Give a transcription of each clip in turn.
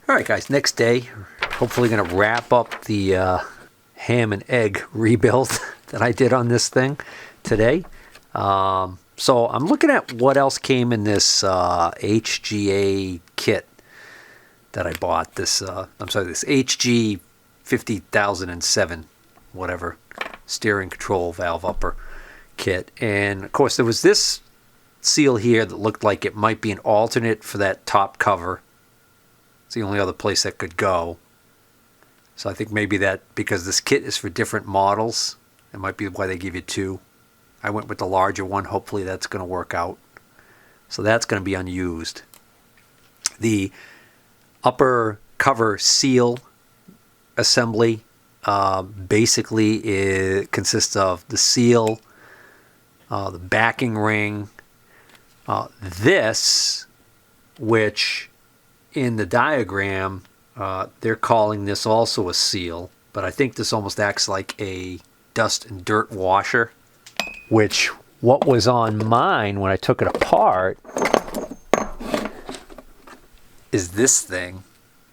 Alright guys, next day, hopefully going to wrap up the ham and egg rebuild that I did on this thing today. So I'm looking at what else came in this HGA kit that I bought. This HG 50007, whatever, steering control valve upper kit. And of course there was this seal here that looked like it might be an alternate for that top cover. It's the only other place that could go. So I think maybe that, because this kit is for different models, it might be why they give you two. I went with the larger one. Hopefully that's going to work out. So that's going to be unused. The upper cover seal assembly basically consists of the seal, the backing ring, this, which in the diagram they're calling this also a seal, but I think this almost acts like a dust and dirt washer, which what was on mine when I took it apart is this thing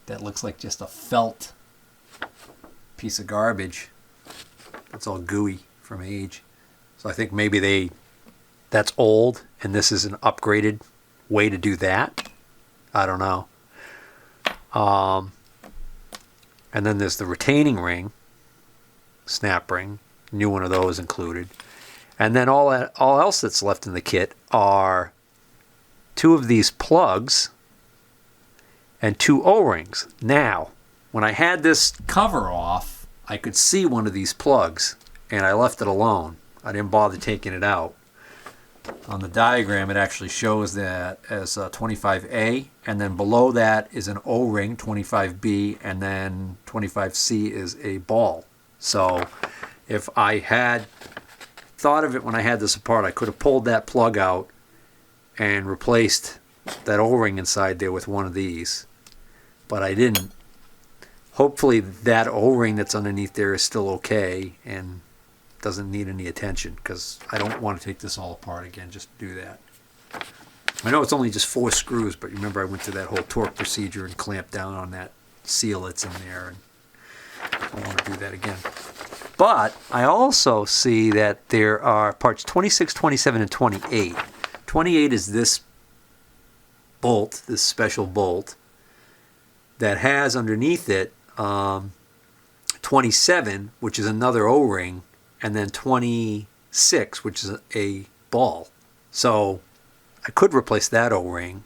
that looks like just a felt piece of garbage. It's all gooey from age. So I think maybe that's old and this is an upgraded way to do that. I don't know. And then there's the retaining ring, snap ring, new one of those included. And then all else that's left in the kit are two of these plugs and two O-rings. Now, when I had this cover off, I could see one of these plugs, and I left it alone. I didn't bother taking it out. On the diagram, it actually shows that as 25A, and then below that is an O-ring, 25B, and then 25C is a ball. So if I had thought of it when I had this apart, I could have pulled that plug out and replaced that O-ring inside there with one of these, but I didn't. Hopefully that O-ring that's underneath there is still okay and doesn't need any attention, because I don't want to take this all apart again just to do that. I know it's only just 4 screws, but remember I went through that whole torque procedure and clamped down on that seal that's in there, and I don't want to do that again. But I also see that there are parts 26, 27, and 28. 28 is this bolt, this special bolt, that has underneath it 27, which is another O-ring, and then 26, which is a ball. So I could replace that O-ring,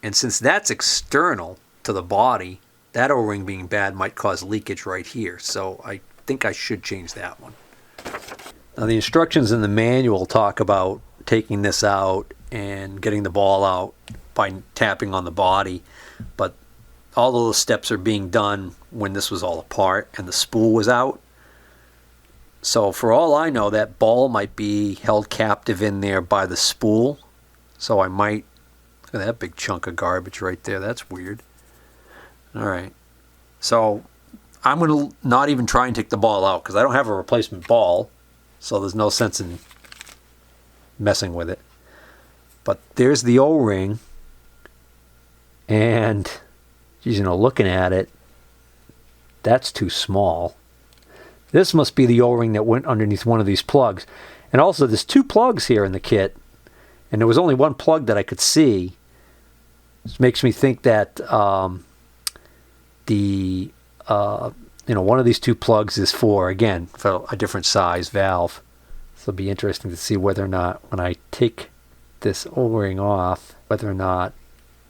and since that's external to the body, that O-ring being bad might cause leakage right here. So I think I should change that one. Now the instructions in the manual talk about taking this out and getting the ball out by tapping on the body, but all those steps are being done when this was all apart and the spool was out. So for all I know, that ball might be held captive in there by the spool. So I might, look at that big chunk of garbage right there. That's weird. All right. So I'm going to not even try and take the ball out because I don't have a replacement ball. So there's no sense in messing with it. But there's the O-ring. And, geez, looking at it, that's too small. This must be the O-ring that went underneath one of these plugs. And also, there's 2 plugs here in the kit, and there was only one plug that I could see. This makes me think that one of these 2 plugs is for a different size valve. So it'll be interesting to see whether or not, when I take this O-ring off, whether or not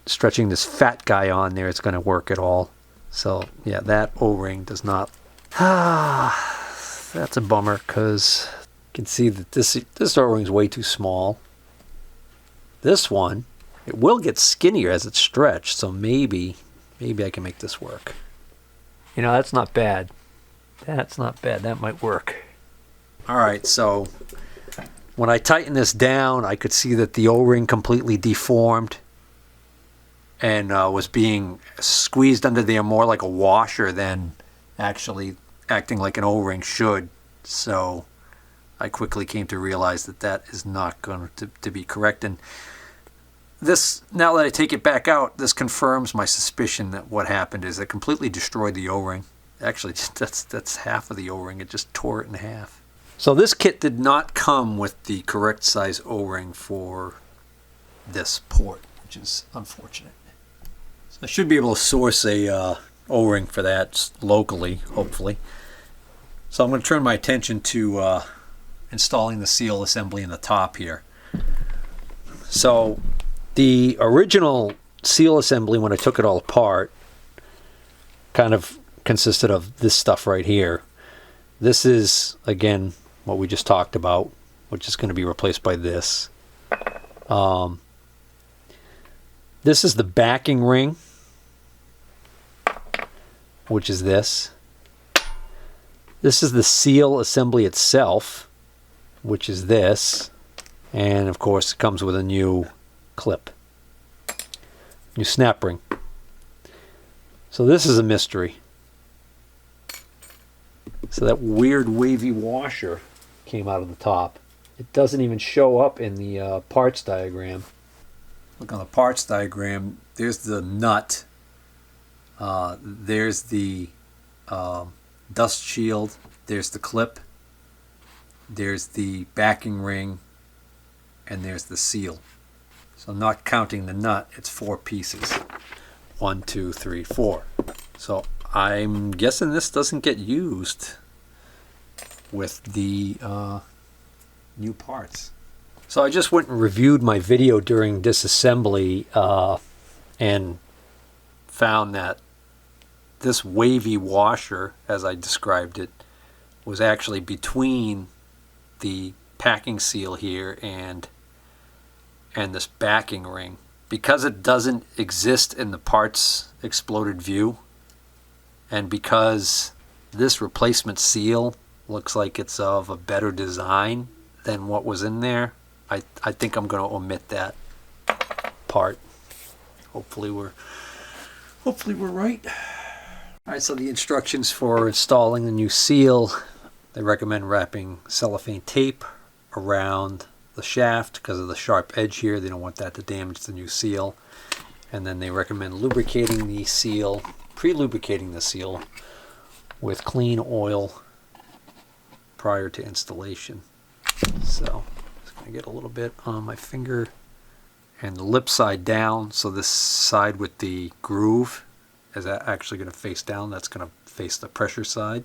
stretching this fat guy on there is going to work at all. So yeah, that O-ring does not. That's a bummer, because you can see that this O-ring is way too small. This one, it will get skinnier as it's stretched, so maybe I can make this work. That's not bad. That's not bad. That might work. All right, so when I tighten this down, I could see that the O-ring completely deformed and was being squeezed under there more like a washer than actually acting like an O-ring should. So I quickly came to realize that is not going to be correct. And this, now that I take it back out, this confirms my suspicion that what happened is it completely destroyed the O-ring. Actually, that's half of the O-ring. It just tore it in half. So this kit did not come with the correct size O-ring for this port, which is unfortunate. So I should be able to source a O-ring for that locally, hopefully. So I'm going to turn my attention to installing the seal assembly in the top here. So the original seal assembly, when I took it all apart, kind of consisted of this stuff right here. This is, again, what we just talked about, which is going to be replaced by this. This is the backing ring, which is this. This is the seal assembly itself, which is this. And of course it comes with a new clip, new snap ring. So this is a mystery. So that weird wavy washer came out of the top. It doesn't even show up in the parts diagram. Look on the parts diagram, there's the nut, there's the dust shield, there's the clip, there's the backing ring, and there's the seal. So not counting the nut, it's 4 pieces. 1, 2, 3, 4. So I'm guessing this doesn't get used with the new parts. So I just went and reviewed my video during disassembly and found that this wavy washer, as I described it, was actually between the packing seal here and this backing ring. Because it doesn't exist in the parts exploded view, and because this replacement seal looks like it's of a better design than what was in there, I think I'm going to omit that part. Hopefully we're right. All right, so the instructions for installing the new seal, they recommend wrapping cellophane tape around the shaft because of the sharp edge here. They don't want that to damage the new seal. And then they recommend lubricating the seal, pre-lubricating the seal with clean oil prior to installation. So just going to get a little bit on my finger and the lip side down. So this side with the groove is actually going to face down. That's going to face the pressure side.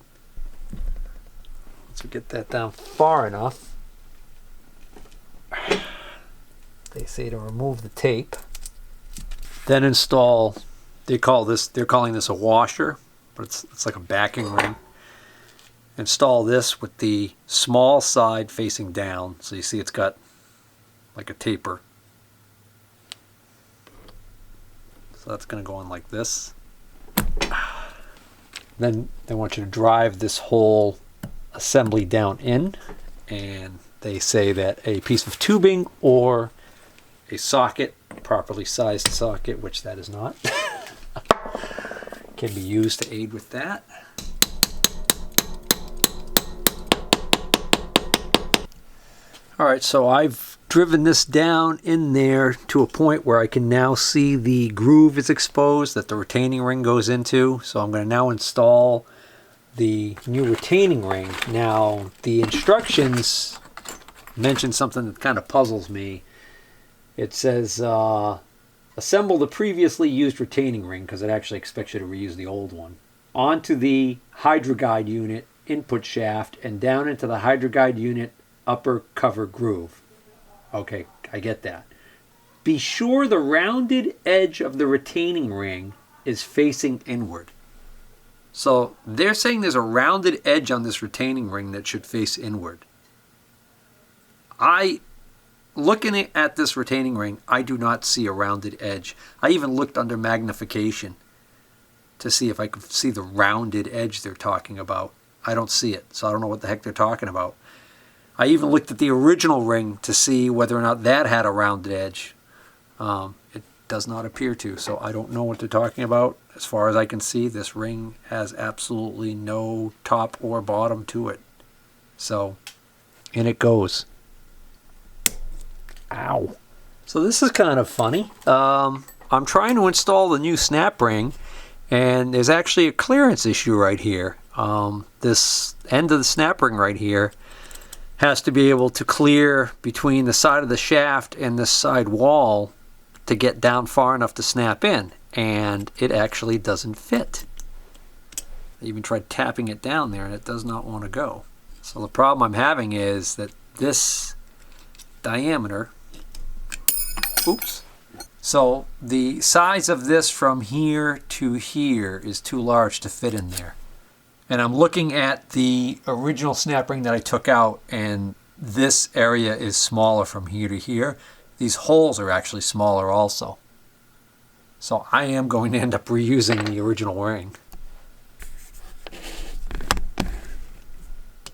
Once we get that down far enough, they say to remove the tape. Then install, they're calling this a washer, but it's like a backing ring. Install this with the small side facing down. So you see it's got like a taper. So that's going to go on like this. Then they want you to drive this whole assembly down in, and they say that a piece of tubing or a socket, properly sized socket, which that is not, can be used to aid with that. Alright, so I've driven this down in there to a point where I can now see the groove is exposed that the retaining ring goes into. So I'm going to now install the new retaining ring. Now, the instructions mention something that kind of puzzles me. It says, assemble the previously used retaining ring, because it actually expects you to reuse the old one, onto the hydroguide unit input shaft and down into the hydroguide unit upper cover groove. Okay, I get that. Be sure the rounded edge of the retaining ring is facing inward. So they're saying there's a rounded edge on this retaining ring that should face inward. Looking at this retaining ring, I do not see a rounded edge. I even looked under magnification to see if I could see the rounded edge they're talking about. I don't see it, so I don't know what the heck they're talking about. I even looked at the original ring to see whether or not that had a rounded edge. It does not appear to, so I don't know what they're talking about. As far as I can see, this ring has absolutely no top or bottom to it. So, in it goes. Ow. So this is kind of funny. I'm trying to install the new snap ring, and there's actually a clearance issue right here. This end of the snap ring right here has to be able to clear between the side of the shaft and this side wall to get down far enough to snap in, and it actually doesn't fit. I even tried tapping it down there and it does not want to go. So the problem I'm having is that this diameter, oops, so the size of this from here to here is too large to fit in there. And I'm looking at the original snap ring that I took out, and this area is smaller from here to here. These holes are actually smaller also. So I am going to end up reusing the original ring.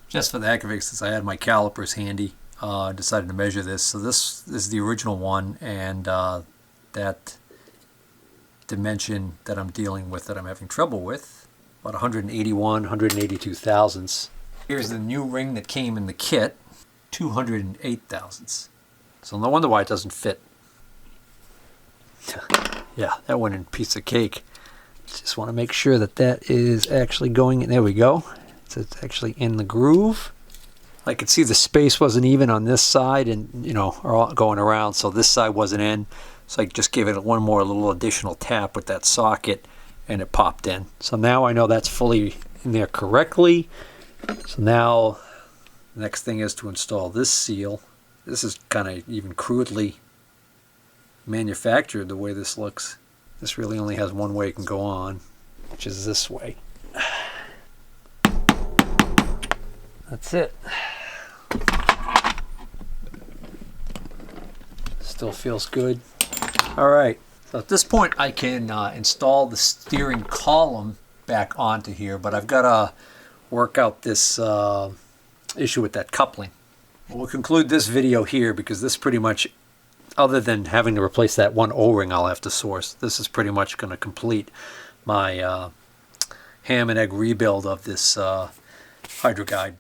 Just for the heck of it, since I had my calipers handy, I decided to measure this. So this is the original one, and that dimension that I'm dealing with, that I'm having trouble with, about 181, 182 thousandths. Here's the new ring that came in the kit, 208 thousandths. So no wonder why it doesn't fit. Yeah, that went in a piece of cake. Just want to make sure that that is actually going in. There we go. It's actually in the groove. I could see the space wasn't even on this side, and are going around, so this side wasn't in. So I just gave it one more little additional tap with that socket, and it popped in. So now I know that's fully in there correctly. So now the next thing is to install this seal. This is kind of even crudely manufactured the way this looks. This really only has one way it can go on, which is this way. That's it. Still feels good. All right. So at this point, I can install the steering column back onto here, but I've got to work out this issue with that coupling. We'll conclude this video here, because this pretty much, other than having to replace that one O-ring I'll have to source, this is pretty much going to complete my ham and egg rebuild of this hydro guide.